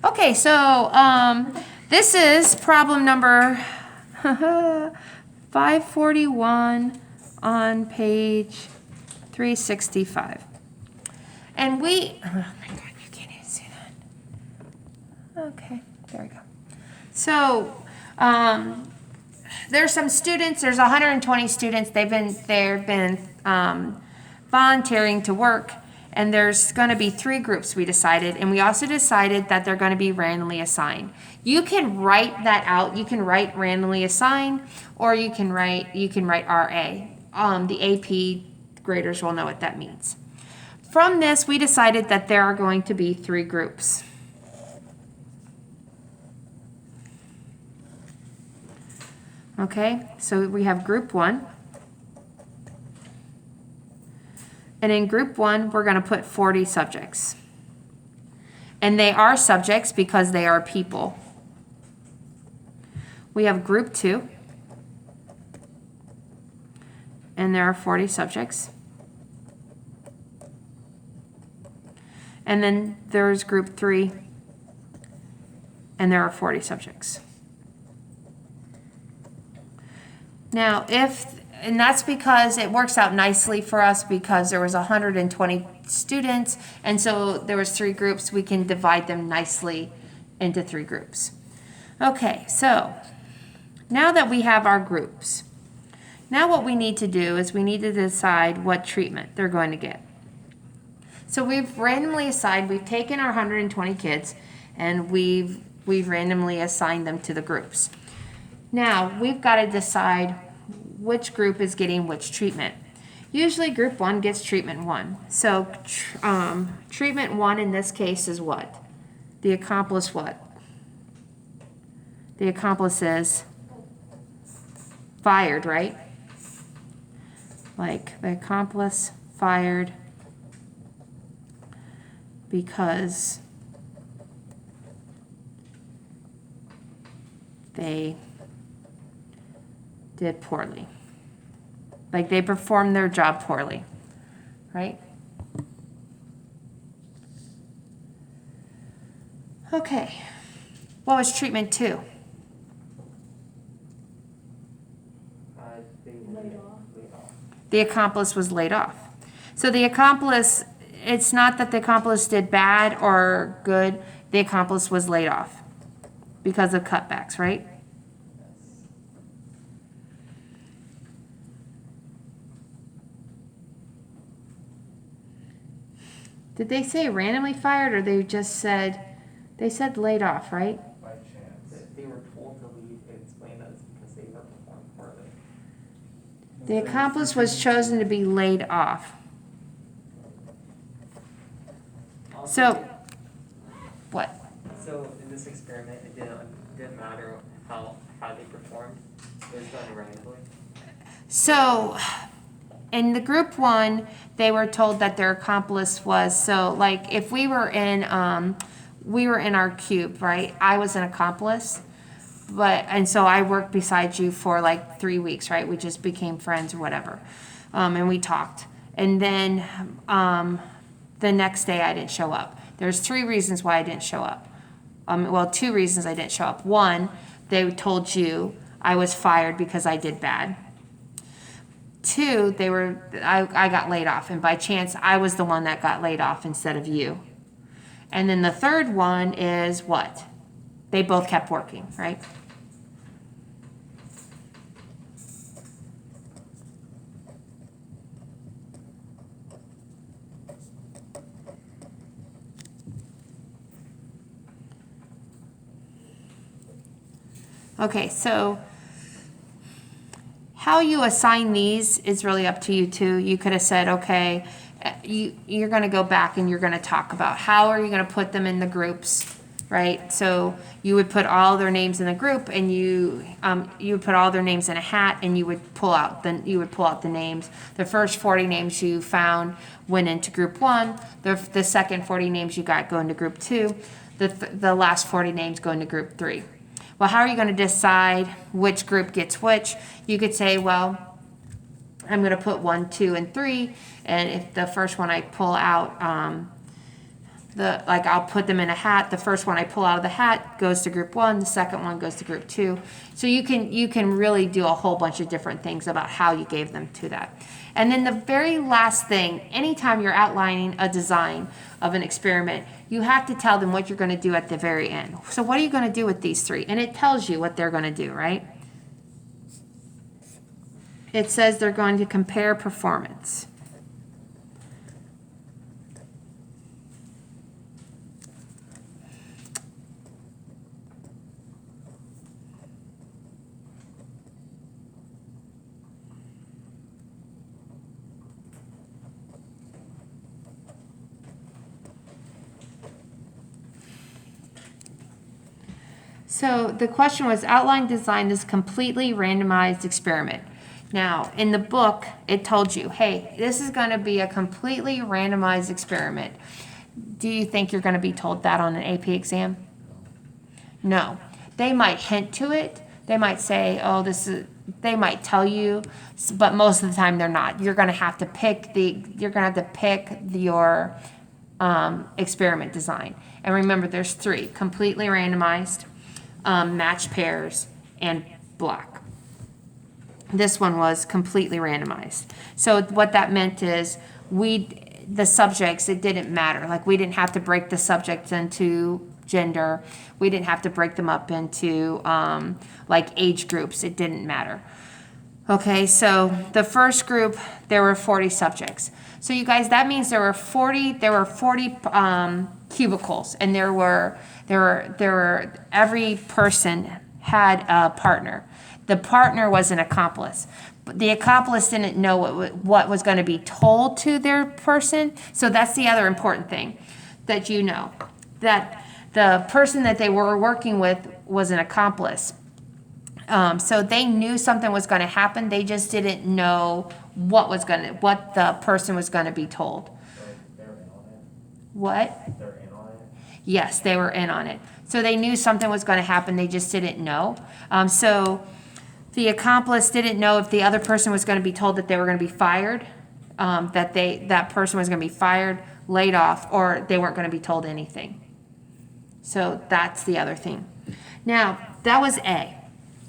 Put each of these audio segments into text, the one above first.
Okay, so this is problem number 541 on page 365. And we, oh my God, you can't even see that. Okay, there we go. So there's some students, there's 120 students, they've been volunteering to work, and there's going to be 3 groups we decided, and we also decided that they're going to be randomly assigned. You can write that out. You can write randomly assigned, or you can write RA. The AP graders will know what that means. From this, we decided that there are going to be 3 groups. Okay, so we have group 1. And in group 1, we're going to put 40 subjects. And they are subjects because they are people. We have group 2. And there are 40 subjects. And then there's group 3. And there are 40 subjects. Now, and that's because it works out nicely for us because there was 120 students, and so there was 3 groups. We can divide them nicely into 3 groups. Okay, so now that we have our groups, now what we need to do is we need to decide what treatment they're going to get. So we've randomly assigned, we've taken our 120 kids, and we've randomly assigned them to the groups. Now, we've got to decide which group is getting which treatment. Usually group 1 gets treatment 1. So treatment 1 in this case is what? The accomplice what? The accomplice is fired, right? Like the accomplice fired because they did poorly. Like they performed their job poorly, right? Okay. What was treatment 2? The accomplice was laid off. So the accomplice, it's not that the accomplice did bad or good. The accomplice was laid off because of cutbacks, right? Did they say randomly fired, or they just said, they said laid off, right? By chance. They were told to leave, it explained that it's because they were performing poorly. The accomplice was chosen to be laid off. So, what? So in this experiment, it didn't matter how they performed. It was done randomly. So, in the group 1, they were told that their accomplice was, so like if we were in our cube, right? I was an accomplice, and so I worked beside you for like 3 weeks, right? We just became friends or whatever, and we talked. And then the next day I didn't show up. There's 3 reasons why I didn't show up. 2 reasons I didn't show up. 1, they told you I was fired because I did bad. 2, I got laid off, and by chance I was the one that got laid off instead of you. And then the 3rd one is what? They both kept working, right? Okay, so how you assign these is really up to you too. You could have said, okay, you're going to go back and you're going to talk about how are you going to put them in the groups, right? So you would put all their names in a group, and you would put all their names in a hat, and you would pull out the names. The first 40 names you found went into group 1. The second 40 names you got go into group 2. The last 40 names go into group 3. Well, how are you going to decide which group gets which? You could say, well, I'm going to put 1, 2, and 3, and if the first one I pull out, like I'll put them in a hat. The first one I pull out of the hat goes to group 1, the second one goes to group 2. So you can really do a whole bunch of different things about how you gave them to that. And then the very last thing, anytime you're outlining a design of an experiment, you have to tell them what you're going to do at the very end. So what are you going to do with these 3? And it tells you what they're going to do, right? It says they're going to compare performance. So the question was, outline design this completely randomized experiment. Now, in the book, it told you, hey, this is going to be a completely randomized experiment. Do you think you're going to be told that on an AP exam? No. They might hint to it. They might say, oh, they might tell you, but most of the time they're not. You're going to have to pick your experiment design. And remember, there's 3, completely randomized, matched pairs, and block. This one was completely randomized. So what that meant is the subjects, it didn't matter. Like we didn't have to break the subjects into gender. We didn't have to break them up into like age groups. It didn't matter. Okay, so the first group, there were 40 subjects. So you guys, that means there were 40 cubicles, and there were every person had a partner. The partner was an accomplice. But the accomplice didn't know what was going to be told to their person. So that's the other important thing that you know, that the person that they were working with was an accomplice. So they knew something was going to happen. They just didn't know what the person was going to be told. They're in on it? What? They're in on it? Yes, they were in on it. So they knew something was going to happen. They just didn't know. So the accomplice didn't know if the other person was going to be told that they were going to be fired, that person was going to be fired, laid off, or they weren't going to be told anything. So that's the other thing. Now, that was A.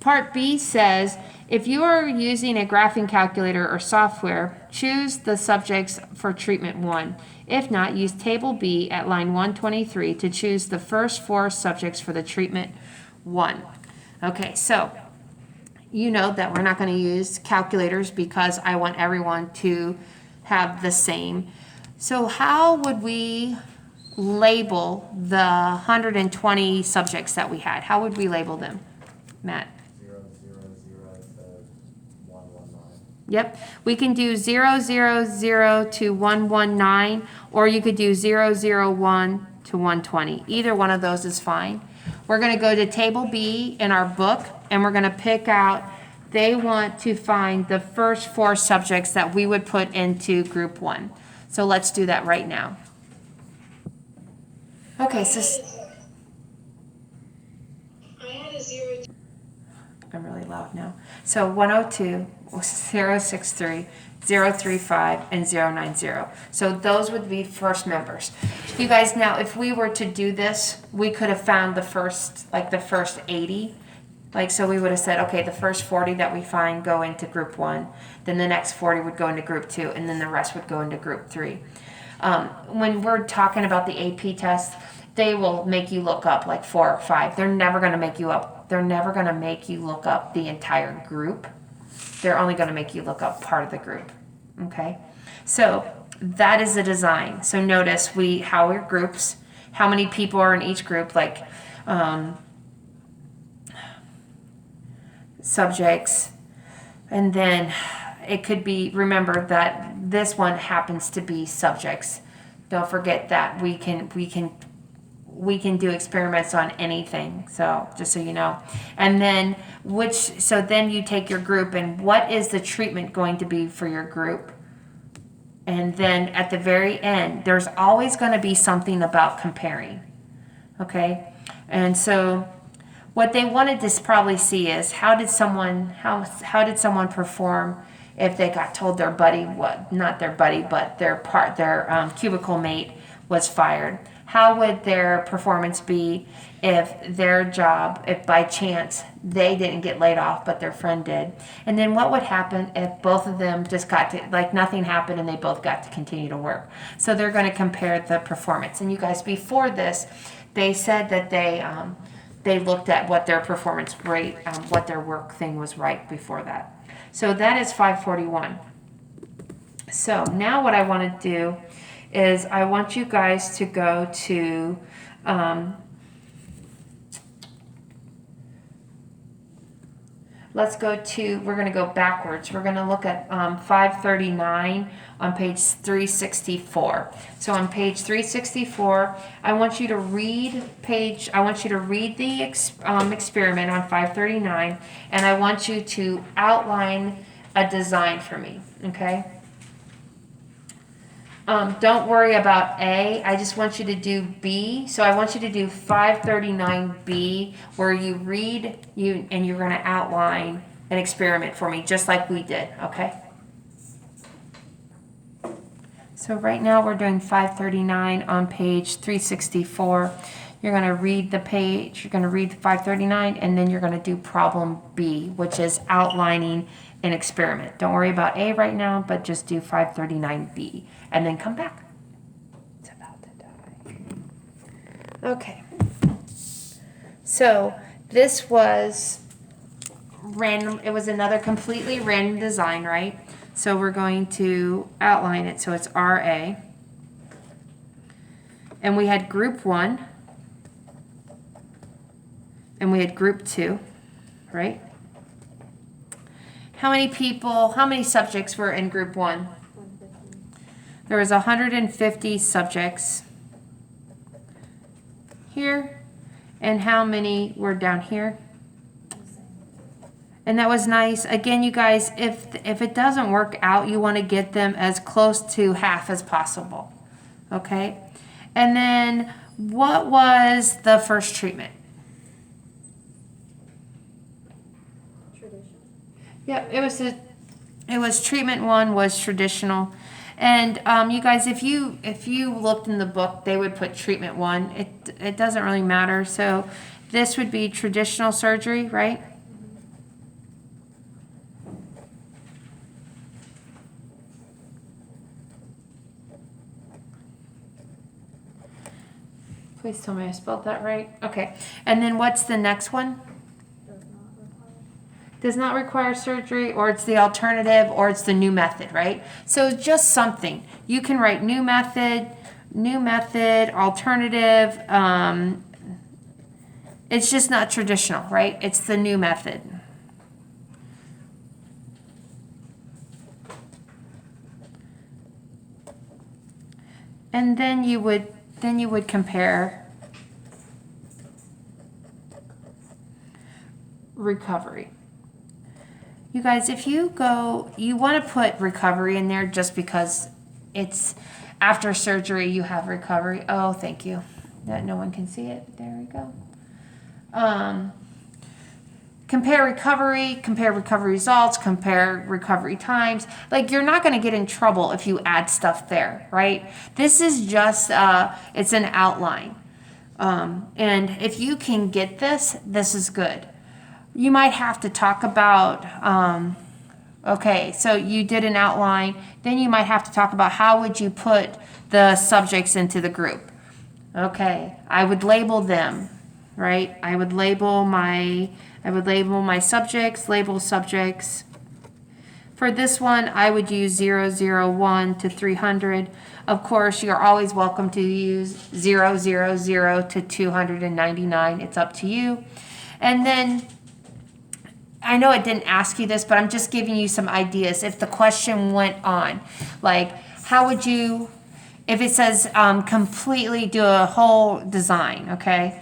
Part B says, if you are using a graphing calculator or software, choose the subjects for treatment 1. If not, use table B at line 123 to choose the first 4 subjects for the treatment 1. Okay, so you know that we're not going to use calculators because I want everyone to have the same. So how would we label the 120 subjects that we had? How would we label them, Matt? 0, 0, 0 to 119. Yep, we can do 0, 0, 0 to 119, or you could do 0, 0, 1 to 120. Either one of those is fine. We're going to go to table B in our book, and we're going to pick out, they want to find the first 4 subjects that we would put into group 1. So let's do that right now. Okay, so I had a 0. I'm really loud now. So 102, 063, 035, and 090. So those would be first members. You guys, now if we were to do this, we could have found the first 80. So we would have said, okay, the first 40 that we find go into group 1, then the next 40 would go into group 2, and then the rest would go into group 3. When we're talking about the AP test, they will make you look up like 4 or 5. They're never going to make you look up the entire group. They're only going to make you look up part of the group. Okay? So that is the design. So notice how our groups, how many people are in each group, subjects, and then it could be, remember that this one happens to be subjects. Don't forget that we can do experiments on anything, so just so you know. And then then you take your group, and what is the treatment going to be for your group? And then at the very end, there's always going to be something about comparing. Okay? And so what they wanted to probably see is how did someone perform if they got told their buddy, not their buddy, but their cubicle mate was fired. how would their performance be if their job, if by chance they didn't get laid off, but their friend did? And then what would happen if both of them just got to, like nothing happened and they both got to continue to work? So they're going to compare the performance. And you guys, before this, they said that they looked at what their performance rate, what their work thing was right before that. So that is 541. So now what I want to do is I want you guys to go to let's go to, we're going to go backwards. We're going to look at 539 on page 364. So on page 364, I want you to read the experiment on 539, and I want you to outline a design for me, okay? Don't worry about A. I just want you to do B. So I want you to do 539B, where you read and you're going to outline an experiment for me, just like we did, okay? So right now we're doing 539 on page 364. You're going to read the page, you're going to read 539, and then you're going to do problem B, which is outlining an experiment. Don't worry about A right now, but just do 539B, and then come back. It's about to die. Okay. So this was random. It was another completely random design, right? So we're going to outline it. So it's RA. And we had group 1. And we had group 2, right? How many subjects were in group 1? 150. There was 150 subjects here. And how many were down here? And that was nice. Again, you guys, if it doesn't work out, you want to get them as close to half as possible. Okay? And then what was the first treatment? Traditional. Yeah, it was treatment 1 was traditional. And you guys, if you looked in the book, they would put treatment 1. It doesn't really matter. So this would be traditional surgery, right? Please tell me I spelled that right. Okay. And then what's the next one? Does not require. Does not require surgery, or it's the alternative, or it's the new method, right? So just something. You can write new method, alternative. It's just not traditional, right? It's the new method. And then you would compare recovery. You guys, if you want to put recovery in there just because it's after surgery you have recovery. Oh, thank you. That no one can see it. There we go. Compare recovery results, compare recovery times. Like, you're not going to get in trouble if you add stuff there, right? This is just, it's an outline. And if you can get this is good. You might have to talk about, okay, so you did an outline, then you might have to talk about how would you put the subjects into the group. Okay, I would label them, right? I would label my subjects, label subjects. For this one, I would use 001 to 300. Of course, you're always welcome to use 000 to 299. It's up to you. And then, I know it didn't ask you this, but I'm just giving you some ideas. If the question went on, like, how would you, if it says completely do a whole design, okay?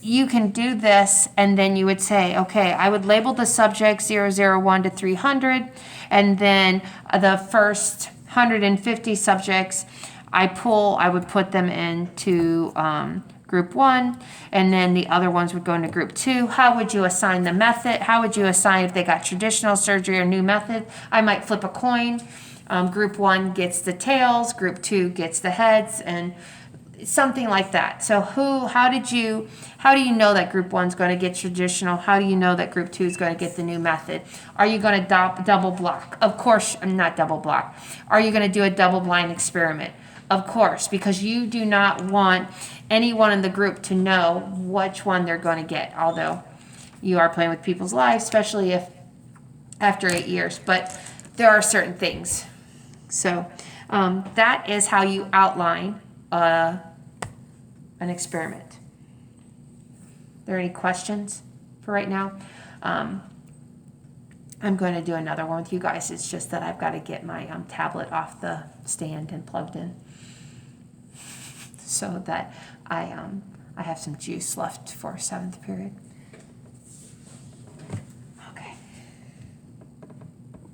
You can do this, and then you would say, okay, I would label the subject 001 to 300, and then the first 150 subjects I would put them into group 1, and then the other ones would go into group 2. How would you assign the method? How would you assign if they got traditional surgery or new method? I might flip a coin. Group 1 gets the tails, group 2 gets the heads, and something like that. So how do you know that group one's going to get traditional? How do you know that group two is going to get the new method? Are you going to double block? Of course, not double block. Are you going to do a double blind experiment? Of course, because you do not want anyone in the group to know which one they're going to get, although you are playing with people's lives, especially if after 8 years, but there are certain things. So that is how you outline an experiment. Are there any questions for right now? I'm going to do another one with you guys. It's just that I've got to get my tablet off the stand and plugged in so that I have some juice left for 7th period.